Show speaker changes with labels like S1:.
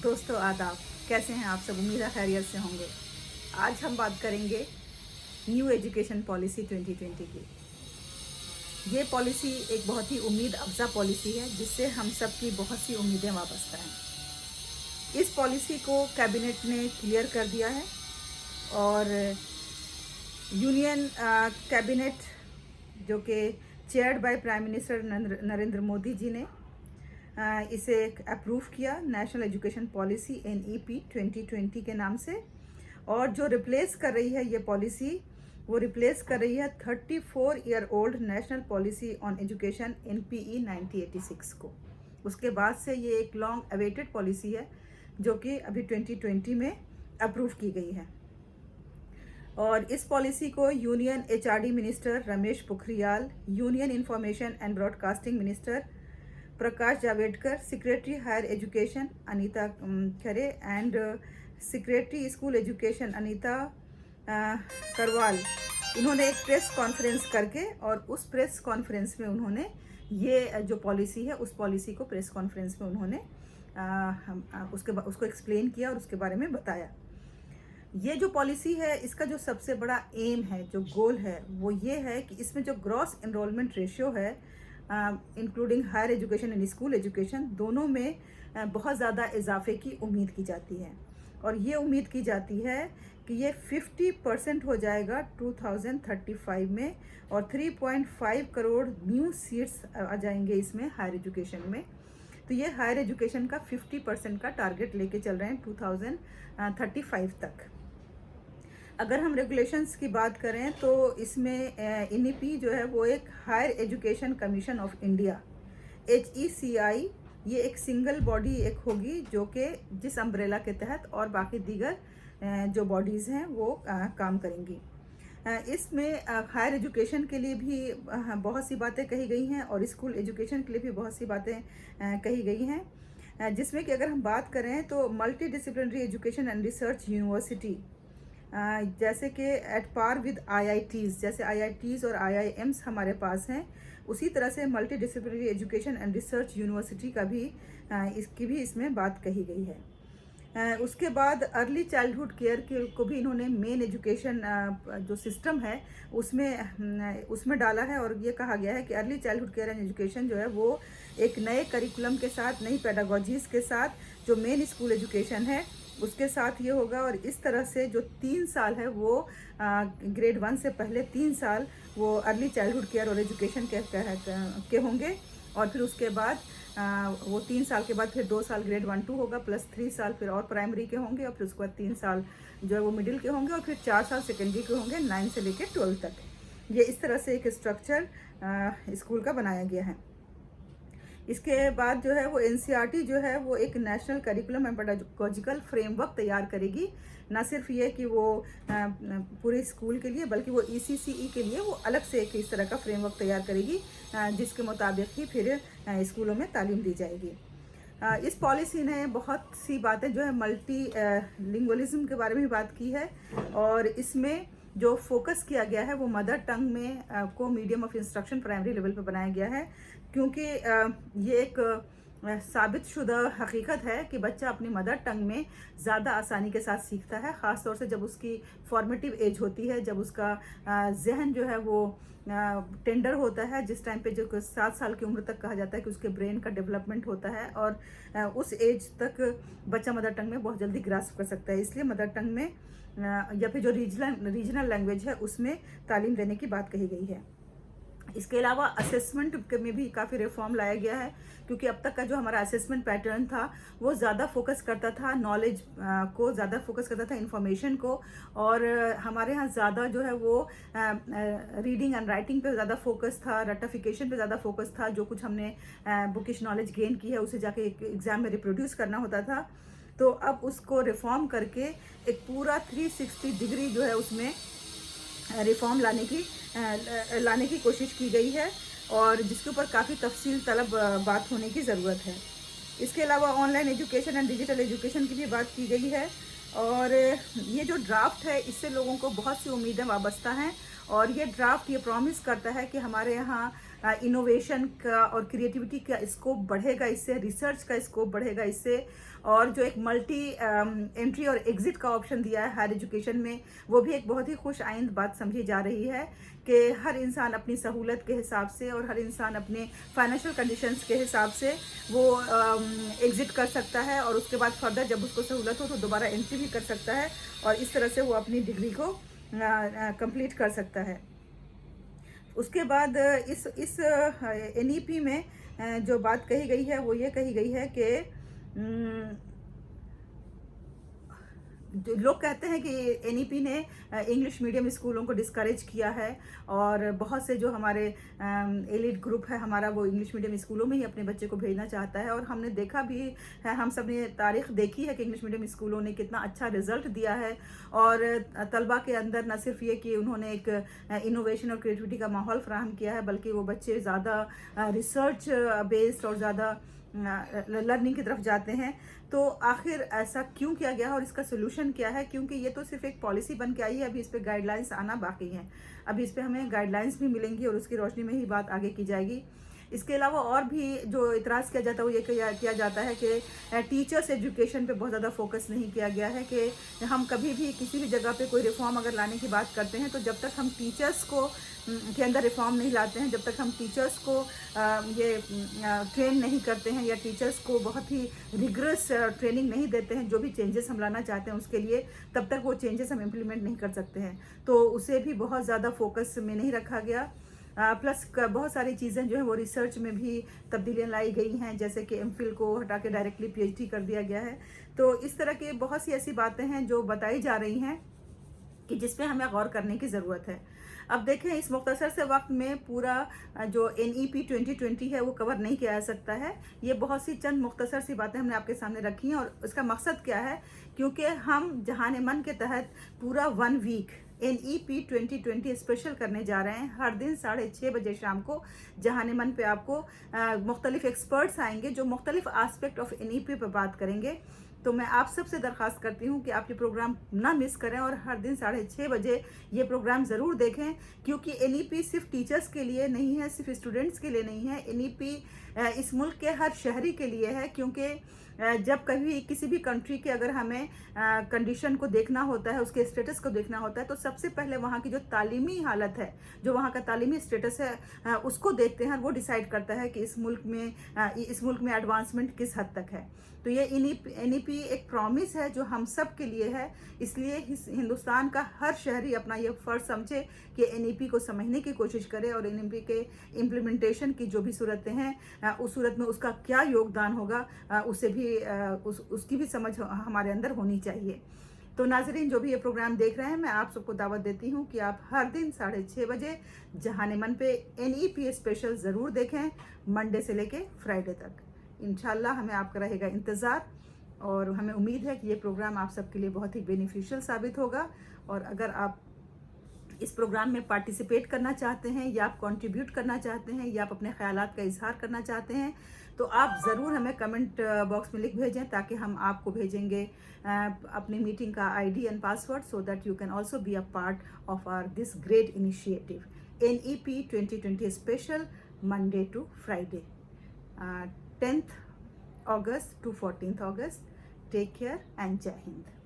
S1: दोस्तों आदाब, कैसे हैं आप सब? उम्मीद है खैरियत से होंगे। आज हम बात करेंगे न्यू एजुकेशन पॉलिसी 2020 की। ये पॉलिसी एक बहुत ही उम्मीद अफजा पॉलिसी है जिससे हम सब की बहुत सी उम्मीदें वाबस्ता हैं। इस पॉलिसी को कैबिनेट ने क्लियर कर दिया है और यूनियन कैबिनेट जो कि chaired by prime minister Narendra Modi ji ने इसे अप्रूव किया नेशनल एजुकेशन पॉलिसी NEP 2020 के नाम से। और जो रिप्लेस कर रही है ये पॉलिसी, वो रिप्लेस कर रही है 34 year old national policy on education NPE 1986 को। उसके बाद से ये एक लॉन्ग अवेटेड पॉलिसी है जो कि अभी 2020 में अप्रूव की गई है। और इस पॉलिसी को union HRD minister Ramesh Pokhriyal, union information and broadcasting minister Prakash Javadekar, secretary higher education Anita Khare and secretary school education Anita Karwal, इन्होंने एक प्रेस कॉन्फ्रेंस करके और उस प्रेस कॉन्फ्रेंस में उन्होंने ये जो पॉलिसी है उस पॉलिसी को प्रेस कॉन्फ्रेंस में उन्होंने उसको एक्सप्लेन किया और उसके बारे में बताया। ये जो पॉलिसी है इसका जो सबसे बड़ा एम है, जो गोल है, वो ये है कि इसमें जो ग्रॉस एनरोलमेंट रेशियो है including higher education and school education, दोनों में बहुत ज़्यादा इजाफे की उम्मीद की जाती है। और ये उम्मीद की जाती है कि ये 50% हो जाएगा 2035 में और 3.5 करोड़ न्यू सीट्स आ जाएंगे इसमें हायर एजुकेशन में। तो ये हायर एजुकेशन का 50% का टारगेट लेके चल रहे हैं 2035 तक। अगर हम रेगुलेशंस की बात करें तो इसमें NEP जो है वो एक higher education commission of India HECI, ये एक सिंगल बॉडी एक होगी जो कि जिस अम्ब्रेला के तहत और बाकी दीगर जो बॉडीज़ हैं वो काम करेंगी। इसमें हायर एजुकेशन के लिए भी बहुत सी बातें कही गई हैं और स्कूल एजुकेशन के लिए भी बहुत सी बातें कही गई हैं, जिसमें कि अगर हम बात करें तो multi disciplinary education and research university, जैसे कि एट पार विद IITs, जैसे IITs और IIMs हमारे पास हैं, उसी तरह से multi disciplinary education and research university का भी इसकी भी इसमें बात कही गई है। उसके बाद अर्ली चाइल्डहुड केयर को भी इन्होंने मेन एजुकेशन जो सिस्टम है उसमें डाला है और ये कहा गया है कि early childhood care and education जो है वो एक नए करिकुलम के साथ, नई पेडागोजीज के साथ जो मेन स्कूल एजुकेशन है उसके साथ ये होगा। और इस तरह से जो 3 साल है वो ग्रेड 1 से पहले 3 साल वो अर्ली चाइल्डहुड केयर और एजुकेशन के होंगे और फिर उसके बाद वो 3 साल के बाद फिर 2 साल ग्रेड 1 2 होगा प्लस 3 साल फिर और प्राइमरी के होंगे और फिर उसके बाद 3 साल जो है वो मिडिल के होंगे और फिर 4 साल सेकेंडरी के होंगे 9 से लेकर 12 तक। ये इस तरह से एक स्ट्रक्चर स्कूल का बनाया गया है। इसके बाद जो है वो NCERT जो है वो एक national curriculum and pedagogical framework तैयार करेगी। ना सिर्फ ये कि वो पूरे स्कूल के लिए बल्कि वो ECCE के लिए वो अलग से एक इस तरह का फ्रेमवर्क तैयार करेगी जिसके मुताबिक ही फिर स्कूलों में तालीम दी जाएगी। इस पॉलिसी ने बहुत सी बातें जो है मल्टी लिंग्वलिज्म के बारे में भी बात की है और इसमें जो फोकस किया गया है वो मदर टंग में को medium of instruction primary level पर बनाया गया है, क्योंकि ये एक साबित शुदा हकीकत है कि बच्चा अपनी मदर टंग में ज़्यादा आसानी के साथ सीखता है, ख़ास तौर से जब उसकी फॉर्मेटिव एज होती है, जब उसका जहन जो है वो टेंडर होता है, जिस टाइम पे जो 7 साल की उम्र तक कहा जाता है कि उसके ब्रेन का डेवलपमेंट होता है और उस एज तक बच्चा मदर टंग में बहुत जल्दी ग्रास्प कर सकता है। इसलिए मदर टंग में या फिर जो रीजनल लैंग्वेज है उसमें तालीम देने की बात कही गई है। इसके अलावा असेसमेंट में भी काफ़ी रिफॉर्म लाया गया है, क्योंकि अब तक का जो हमारा असेसमेंट पैटर्न था वो ज़्यादा फोकस करता था नॉलेज को, ज़्यादा फोकस करता था इन्फॉर्मेशन को, और हमारे यहाँ ज़्यादा जो है वो रीडिंग एंड राइटिंग पे ज़्यादा फोकस था, रटिफिकेशन पे ज़्यादा फोकस था। जो कुछ हमने बुकिश नॉलेज गेन की है उसे जाके एग्ज़ाम में रिप्रोड्यूस करना होता था। तो अब उसको रिफॉर्म करके एक पूरा 360 डिग्री जो है उसमें रिफॉर्म लाने की कोशिश की गई है और जिसके ऊपर काफ़ी तफसील तलब बात होने की ज़रूरत है। इसके अलावा online education and digital education की भी बात की गई है और ये जो ड्राफ्ट है इससे लोगों को बहुत सी उम्मीदें वाबस्ता हैं और ये ड्राफ्ट ये प्रॉमिस करता है कि हमारे यहाँ इनोवेशन का और क्रिएटिविटी का स्कोप बढ़ेगा इससे, रिसर्च का स्कोप बढ़ेगा इससे। और जो एक मल्टी एंट्री और एग्जिट का ऑप्शन दिया है हायर एजुकेशन में, वो भी एक बहुत ही खुश आइंद बात समझी जा रही है कि हर इंसान अपनी सहूलत के हिसाब से और हर इंसान अपने फाइनेंशियल कंडीशंस के हिसाब से वो एग्जिट कर सकता है, और उसके बाद फर्दर जब उसको सहूलत हो तो दोबारा एंट्री भी कर सकता है, और इस तरह से वो अपनी डिग्री को कंप्लीट कर सकता है। उसके बाद इस NEP में जो बात कही गई है वो ये कही गई है कि जो लोग कहते हैं कि NEP ने इंग्लिश मीडियम स्कूलों को डिस्करेज किया है, और बहुत से जो हमारे एलिट ग्रुप है हमारा, वो इंग्लिश मीडियम स्कूलों में ही अपने बच्चे को भेजना चाहता है। और हमने देखा भी है, हम सब ने तारीख देखी है कि इंग्लिश मीडियम स्कूलों ने कितना अच्छा रिजल्ट दिया है, और तलबा के अंदर न सिर्फ ये कि उन्होंने एक इनोवेशन और क्रिएटिविटी का माहौल फराहम किया है, बल्कि वो बच्चे ज़्यादा रिसर्च बेस्ड और ज़्यादा लर्निंग की तरफ जाते हैं। तो आखिर ऐसा क्यों किया गया और इसका सोल्यूशन क्या है? क्योंकि ये तो सिर्फ एक पॉलिसी बन के आई है, अभी इस पे गाइडलाइंस आना बाकी हैं। अभी इस पे हमें गाइडलाइंस भी मिलेंगी और उसकी रोशनी में ही बात आगे की जाएगी। इसके अलावा और भी जो इतराज़ किया जाता है वो ये किया जाता है कि टीचर्स एजुकेशन पे बहुत ज़्यादा फोकस नहीं किया गया है, कि हम कभी भी किसी भी जगह पे कोई रिफॉर्म अगर लाने की बात करते हैं तो जब तक हम टीचर्स को के अंदर रिफॉर्म नहीं लाते हैं, जब तक हम टीचर्स को ये ट्रेन नहीं करते हैं या टीचर्स को बहुत ही रिगरस ट्रेनिंग नहीं देते हैं जो भी चेंजेस हम लाना चाहते हैं उसके लिए, तब तक वो चेंजेस हम इम्प्लीमेंट नहीं कर सकते हैं। तो उसे भी बहुत ज़्यादा फोकस में नहीं रखा गया। प्लस बहुत सारी चीज़ें जो है वो रिसर्च में भी तब्दीलियाँ लाई गई हैं, जैसे कि MPhil को हटा के डायरेक्टली PhD कर दिया गया है। तो इस तरह के बहुत सी ऐसी बातें हैं जो बताई जा रही हैं कि जिस पे हमें गौर करने की ज़रूरत है। अब देखें, इस मुख्तसर से वक्त में पूरा जो NEP 2020 है वो कवर नहीं किया जा सकता है। ये बहुत सी चंद मुख्तसर सी बातें हमने आपके सामने रखी हैं, और इसका मकसद क्या है, क्योंकि हम जहान-ए-मन के तहत पूरा 1 वीक NEP 2020 स्पेशल करने जा रहे हैं। हर दिन 6:30 बजे शाम को जहान-ए-मन पे आपको मुख्तलिफ एक्सपर्ट्स आएंगे जो मुख्तलिफ आस्पेक्ट ऑफ NEP पे बात करेंगे। तो मैं आप सबसे दरख्वास्त करती हूँ कि आप ये प्रोग्राम ना मिस करें और हर दिन 6:30 बजे ये प्रोग्राम ज़रूर देखें, क्योंकि NEP सिर्फ टीचर्स के लिए नहीं है, सिर्फ स्टूडेंट्स के लिए नहीं है। NEP इस मुल्क के हर शहरी के लिए है, क्योंकि जब कभी किसी भी कंट्री के अगर हमें कंडीशन को देखना होता है, उसके स्टेटस को देखना होता है, तो सबसे पहले वहाँ की जो तालीमी हालत है, जो वहाँ का तालीमी स्टेटस है, उसको देखते हैं, और वो डिसाइड करता है कि इस मुल्क में एडवांसमेंट किस हद तक है। तो ये NEP एक प्रॉमिस है जो हम सब के लिए है, इसलिए हिंदुस्तान का हर शहरी अपना ये फ़र्ज़ समझे कि NEP को समझने की कोशिश करे, और NEP के इम्प्लीमेंटेशन की जो भी सूरतें हैं उस सूरत में उसका क्या योगदान होगा, उसे भी उसकी भी समझ हमारे अंदर होनी चाहिए। तो नाज़रीन, जो भी ये प्रोग्राम देख रहे हैं, मैं आप सबको दावत देती हूँ कि आप हर दिन 6:30 बजे जहान-ए-मन पे NEP स्पेशल ज़रूर देखें, मंडे से लेके फ्राइडे तक। इंशाल्लाह हमें आपका रहेगा इंतज़ार, और हमें उम्मीद है कि ये प्रोग्राम आप सबके लिए बहुत ही बेनिफिशियल साबित होगा। और अगर आप इस प्रोग्राम में पार्टिसिपेट करना चाहते हैं, या आप कंट्रीब्यूट करना चाहते हैं, या आप अपने ख्यालात का इजहार करना चाहते हैं, तो आप ज़रूर हमें कमेंट बॉक्स में लिख भेजें, ताकि हम आपको भेजेंगे अपनी मीटिंग का ID and password, so that you can also be a part of this great initiative NEP 2020 special, Monday to Friday, 10th August to 14th August. Take care and Jai Hind.